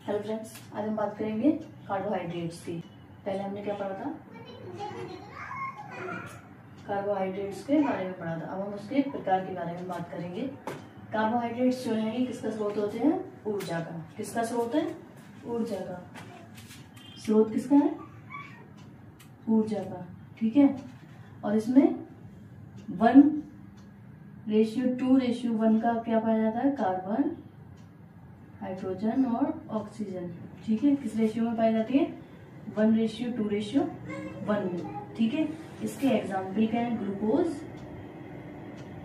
Hello friends, आज हम बात करेंगे कार्बोहाइड्रेट्स की। पहले हमने क्या पढ़ा था? कार्बोहाइड्रेट्स के बारे में पढ़ा था। अब हम उसके प्रकार के बारे में बात करेंगे। कार्बोहाइड्रेट्स जो है किसका स्रोत होते हैं? ऊर्जा का। किसका स्रोत है? ऊर्जा का। स्रोत किसका है? ऊर्जा का। ठीक है। और इसमें 1:2:1 का क्या पाया जाता है? कार्बन, हाइड्रोजन और ऑक्सीजन। ठीक है। किस रेशियो में पाई जाती है? 1:2:1 में। ठीक है। इसके एग्जाम्पल क्या है? ग्लूकोज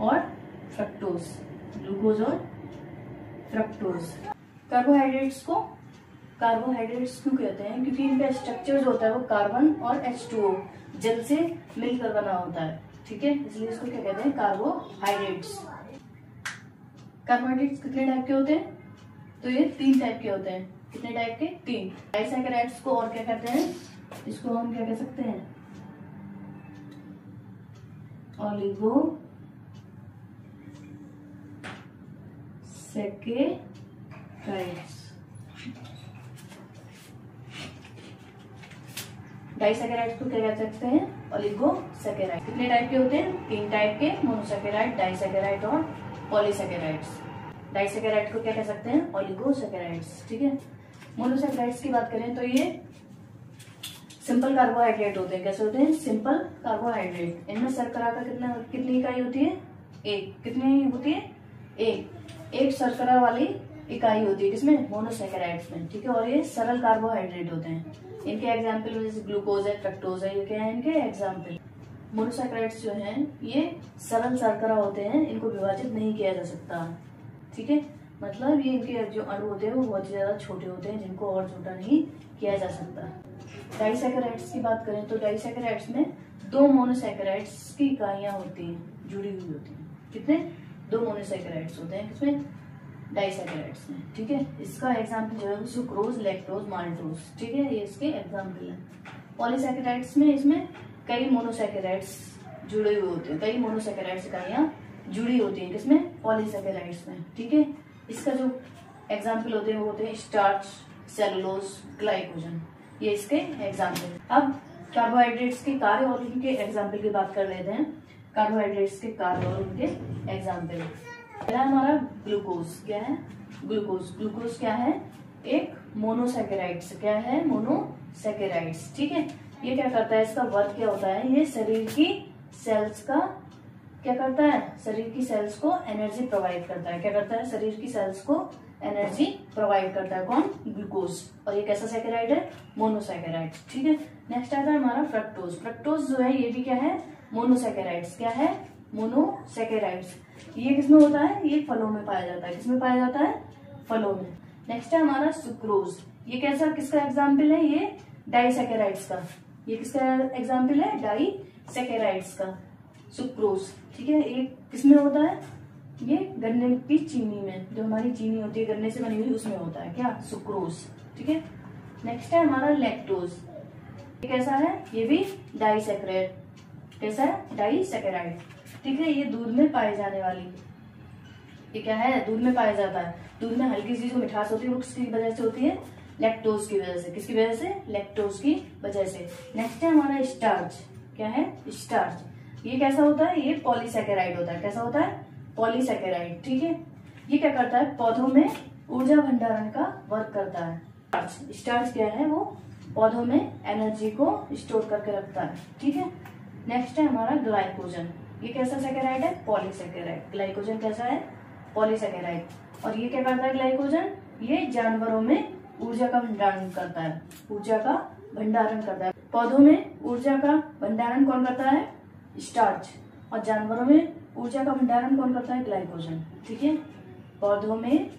और फ्रक्टोज। ग्लूकोज और फ्रक्टोज। कार्बोहाइड्रेट्स क्यों कहते हैं? क्योंकि इनका स्ट्रक्चर जो होता है वो कार्बन और H2O जल से मिलकर बना होता है। ठीक है। इसलिए इसको क्या कहते हैं? कार्बोहाइड्रेट्स। कार्बोहाइड्रेट्स कितने टाइप के होते हैं? तो ये 3 टाइप के होते हैं। कितने टाइप के? 3। डाइसैकेराइड्स को और क्या कहते हैं? इसको हम क्या कह सकते हैं? ऑलिगो सैकेराइड्स। डाइसैकेराइड्स को क्या कह सकते हैं? Oligo saccharide. कितने टाइप के होते हैं? 3 टाइप के। मोनोसैकेराइड, डाइसैकेराइड और पॉलीसैकेराइड्स। डाइसैकेराइड को क्या कह सकते हैं? ऑलिगोसैकेराइड्स। ठीक है। मोनोसैकेराइड्स की बात करें तो ये सिंपल कार्बोहाइड्रेट होते हैं। कैसे होते हैं? Simple carbohydrate. इनमें शर्करा का कितनी इकाई होती है? 1। कितनी होती है? 1 शर्करा वाली इकाई होती है। किसमें? मोनोसैकेराइड्स में। ठीक है। और ये सरल कार्बोहाइड्रेट होते हैं। इनके एग्जाम्पल जैसे ग्लूकोज है, फ्रक्टोज है, ये क्या है इनके एग्जाम्पल? मोनोसैकेराइड्स जो हैं ये सरल शर्करा होते हैं। इनको विभाजित नहीं किया जा सकता। ठीक है। मतलब ये इनके जो अणु होते हैं वो बहुत ज्यादा छोटे होते हैं, जिनको और छोटा नहीं किया जा सकता। डाइसैकेराइड्स की बात करें तो डाइसैकेराइड्स में 2 मोनोसैकेराइड्स की इकाइयां होती हैं, जुड़ी हुई होती हैं। कितने? 2 मोनोसैकेराइड्स होते हैं। किसमें? डाइसैकेराइड्स में। ठीक है। इसका एग्जाम्पल जो है सुक्रोज, लैक्टोज, माल्टोज। ठीक है। ये इसके एग्जाम्पल है। पॉलीसैकेराइड्स में इसमें कई मोनोसैकेराइड्स जुड़े हुए होते हैं। कई मोनोसैकेराइड्स इकाइयां जुड़ी होती हैं। किसमें? पॉलीसैकेराइड्स में। ठीक है। इसका जो एग्जाम्पल होते हैं वो होते हैं स्टार्च, सेलुलोज, ग्लाइकोजन। ये इसके एग्जाम्पल। अब कार्बोहाइड्रेट्स के कार्य और इनके एग्जाम्पल की बात कर लेते हैं। कार्बोहाइड्रेट्स के कार्य और इनके एग्जाम्पल। पहला हमारा ग्लूकोज। क्या है? ग्लूकोज क्या है? एक मोनोसैकेराइड्स। क्या है? मोनोसैकेराइड्स। ठीक है। ये क्या करता है? इसका वर्क क्या होता है? ये शरीर की सेल्स का क्या करता है? शरीर की सेल्स को एनर्जी प्रोवाइड करता है। क्या करता है? शरीर की सेल्स को एनर्जी प्रोवाइड करता है। कौन? ग्लूकोज। और ये कैसा सैकेराइड है? मोनोसैकेराइड। ठीक है। नेक्स्ट आता है हमारा फ्रक्टोज। फ्रक्टोज जो है ये भी क्या है? मोनोसैकेराइड्स। क्या है? मोनोसैकेराइड्स। ये किसमें होता है? ये फलों में पाया जाता है। किसमें पाया जाता है? फलों में। नेक्स्ट है हमारा सुक्रोज। ये कैसा, किसका एग्जाम्पल है? ये डाइसैकेराइड्स का। ये किसका एग्जाम्पल है? डाइसैकेराइड्स का सुक्रोज। ठीक है। ये किसमें होता है? ये गन्ने की चीनी में, जो हमारी चीनी होती है गन्ने से बनी हुई, उसमें होता है। क्या? सुक्रोज। ठीक है। नेक्स्ट है हमारा लैक्टोज। ये कैसा है? ये भी डाइसैकेराइड। कैसा है? डाइसैकेराइड। ठीक है। ये दूध में पाई जाने वाली, ये क्या है? दूध में पाया जाता है। दूध में हल्की सी जो मिठास होती है वो किसकी वजह से होती है? लैक्टोज की वजह से। किसकी वजह से? लैक्टोज की वजह से। नेक्स्ट है हमारा स्टार्च। क्या है? स्टार्च। ये कैसा होता है? ये पॉलीसैकेराइड होता है। कैसा होता है? पॉलीसैकेराइड। ठीक है। ये क्या करता है? पौधों में ऊर्जा भंडारण का वर्क करता है। स्टार्च क्या है? वो पौधों में एनर्जी को स्टोर करके रखता है। ठीक है। नेक्स्ट है हमारा ग्लाइकोजन। ये कैसा सैकेराइड है? पॉलीसैकेराइड। ग्लाइकोजन कैसा है? पॉलीसैकेराइड। और ये क्या करता है? ग्लाइकोजन ये जानवरों में ऊर्जा का भंडारण करता है। ऊर्जा का भंडारण करता है। पौधों में ऊर्जा का भंडारण कौन करता है? स्टार्च। और जानवरों में ऊर्जा का भंडारण कौन करता है? ग्लाइकोजन। ठीक है। पौधों में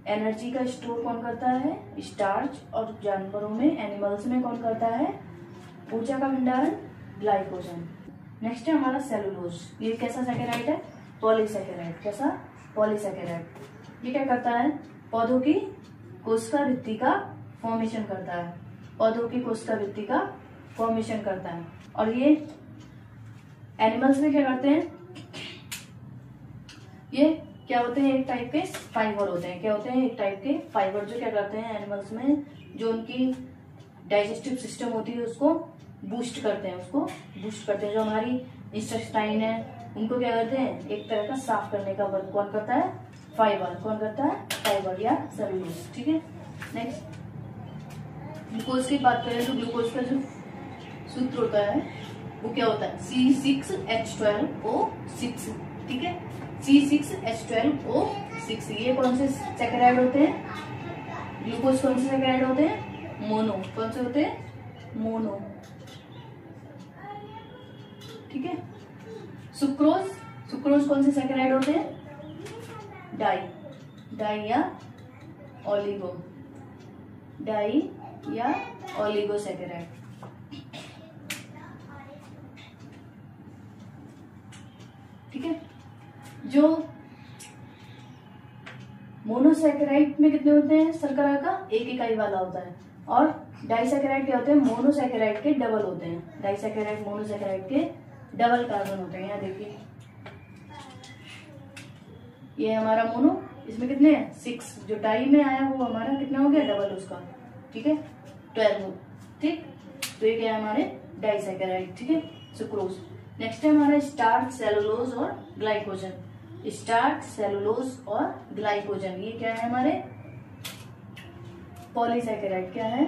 एनर्जी का स्टोर कौन करता है? स्टार्च। और जानवरों में, एनिमल्स में कौन करता है ऊर्जा का भंडारण? ग्लाइकोजन। नेक्स्ट है हमारा सेलुलोज। ये कैसा सैकेराइड है? पॉलीसैकेराइड। कैसा? पॉलीसैकेराइड। ये क्या करता है? पौधों की कोशिका भित्ति का फॉर्मेशन करता है। पौधों की कोशिका भित्ति का फॉर्मेशन करता है। और ये एनिमल्स में क्या करते हैं? ये क्या होते हैं, एक टाइप के फाइबर होते हैं। क्या होते हैं, एक टाइप के फाइबर, जो क्या करते हैं एनिमल्स में, जो उनकी डाइजेस्टिव सिस्टम होती है उसको बूस्ट करते हैं, उसको बूस्ट करते हैं। जो हमारी इंटेस्टाइन है उनको क्या करते हैं, एक तरह का साफ करने का वर्क कौन करता है, फाइबर। कौन करता है, फाइबर या सेलुलोज। ठीक है, नेक्स्ट ग्लूकोज की बात करें तो ग्लूकोज का जो सूत्र होता है वो क्या होता है, C6H12O6। ठीक है, C6H12O6। ये कौन से सैकराइड होते हैं, ग्लूकोज कौन से सैकराइड होते हैं, मोनो। कौन से होते हैं, मोनो। ठीक है, सुक्रोज, सुक्रोज कौन से सैकराइड होते हैं, डाई, डाई या ओलिगो, डाई या ओलिगोसैकेराइड। ठीक है, जो मोनोसैकेराइड में कितने होते हैं, शर्करा का एक इकाई वाला होता है, और डाइसैकेराइड क्या होते हैं, मोनोसैकेराइड के डबल होते हैं। डाइसैकेराइड मोनोसैकेराइड के डबल कार्बन होते हैं। यहाँ देखिए ये हमारा मोनो, इसमें कितने हैं 6, जो डाई में आया वो हमारा कितना हो गया, डबल उसका। ठीक है, 12। ठीक, तो ये क्या है हमारे डाइसैकेराइड। ठीक है, सुक्रोज। नेक्स्ट है हमारा स्टार्च, सेलुलोज और ग्लाइकोजन। स्टार्च, सेलुलोज और ग्लाइकोजन, ये क्या है हमारे पॉलीसैकेराइड। क्या है,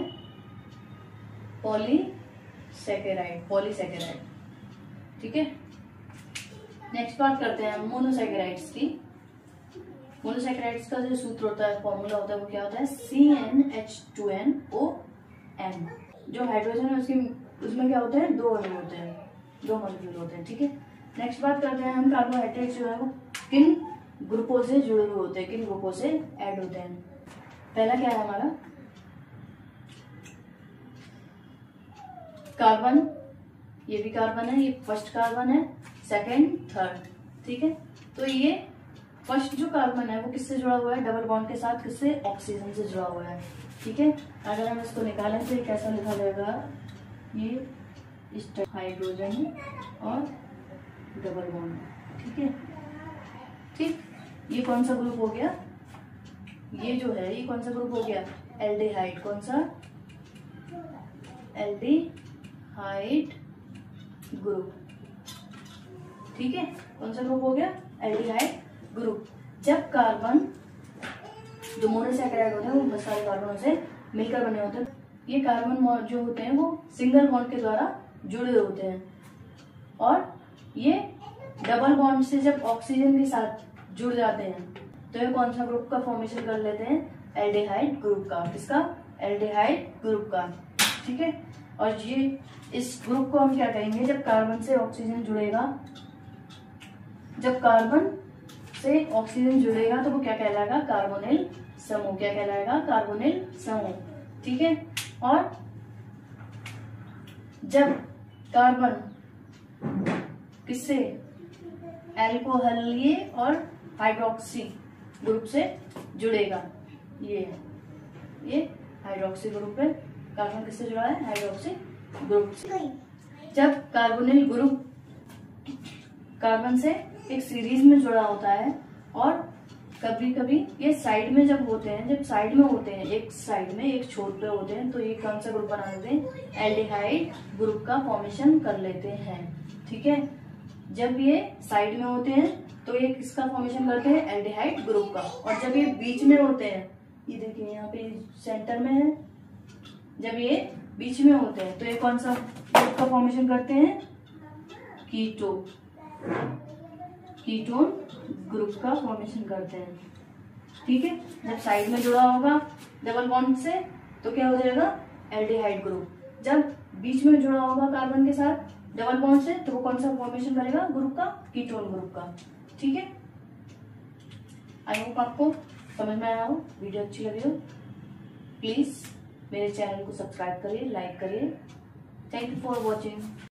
पॉलीसैकेराइड, पॉलीसैकेराइड। ठीक है, नेक्स्ट बात करते हैं मोनोसैकेराइड्स की। मोनोसैकेराइड्स का जो सूत्र होता है, फॉर्मूला होता है, वो क्या होता है, CnH2nOn। जो हाइड्रोजन है उसकी, उसमें क्या होते हैं, 2 अणु होते हैं, 2 मॉलिक्यूल होते हैं। ठीक है, नेक्स्ट बात करते हैं हम कार्बोहाइड्रेट जो है वो किन ग्रुपों से जुड़े हुए होते हैं, किन ग्रुपों से ऐड होते हैं। पहला क्या है हमारा कार्बन, ये भी कार्बन है, ये फर्स्ट कार्बन है, सेकंड, थर्ड। ठीक है, तो ये फर्स्ट जो कार्बन है वो किससे जुड़ा हुआ है, डबल बॉन्ड के साथ, किससे, ऑक्सीजन से जुड़ा हुआ है। ठीक है, अगर हम इसको निकालें तो ये कैसा लिखा जाएगा, ये हाइड्रोजन और डबल बॉन्ड। ठीक है, ठीक, ये कौन सा ग्रुप हो गया, ये जो है ये कौन सा ग्रुप हो गया, एल्डिहाइड। कौन सा, एल्डिहाइड ग्रुप। ठीक है, कौन सा ग्रुप हो गया, एल्डिहाइड ग्रुप। जब कार्बन, जो मोनोसैकेराइड होते हैं वो बहुत सारे कार्बनों से मिलकर बने होते हैं। ये कार्बन जो होते हैं वो सिंगल बॉन्ड के द्वारा जुड़े होते हैं, और ये डबल बॉन्ड से जब ऑक्सीजन के साथ जुड़ जाते हैं तो ये कौन सा ग्रुप का फॉर्मेशन कर लेते हैं, एल्डिहाइड ग्रुप का। किसका, एल्डिहाइड ग्रुप का। ठीक है, और ये इस ग्रुप को हम क्या कहेंगे, जब कार्बन से ऑक्सीजन जुड़ेगा, जब कार्बन से ऑक्सीजन जुड़ेगा तो वो क्या कहलाएगा, कार्बोनिल समूह। क्या कहलाएगा, कार्बोनिल समूह। ठीक है, और जब कार्बन किससे, एल्कोहलीय और हाइड्रोक्सी ग्रुप से जुड़ेगा, ये हाइड्रोक्सी ग्रुप है, कार्बन किससे जुड़ा है, हाइड्रोक्सी ग्रुप से। जब कार्बोनिल ग्रुप कार्बन से एक सीरीज में जुड़ा होता है, और कभी कभी ये साइड में जब होते हैं, जब साइड में होते हैं, एक साइड में एक छोर पे होते हैं, तो ये कौन सा ग्रुप बना लेते हैं, एल्डिहाइड ग्रुप का फॉर्मेशन कर लेते हैं। ठीक है, जब ये साइड में होते हैं तो ये किसका फॉर्मेशन करते हैं, एल्डिहाइड ग्रुप का। और जब ये बीच में होते हैं, ये देखिए यहाँ पे सेंटर में है, जब ये बीच में होते हैं तो ये कौन सा ग्रुप का फॉर्मेशन करते हैं, कीटोन, कीटोन ग्रुप का फॉर्मेशन करते हैं। ठीक है, जब साइड में जुड़ा होगा डबल बॉन्ड से तो क्या हो जाएगा, एल्डिहाइड ग्रुप। जब बीच में जुड़ा होगा कार्बन के साथ डबल बॉन्ड से तो वो कौन सा फॉर्मेशन करेगा, ग्रुप का, कीटोन ग्रुप का। ठीक है, आई होप आपको समझ में आया हो, वीडियो अच्छी लगी हो, प्लीज मेरे चैनल को सब्सक्राइब करिए, लाइक करिए। Thank you for watching.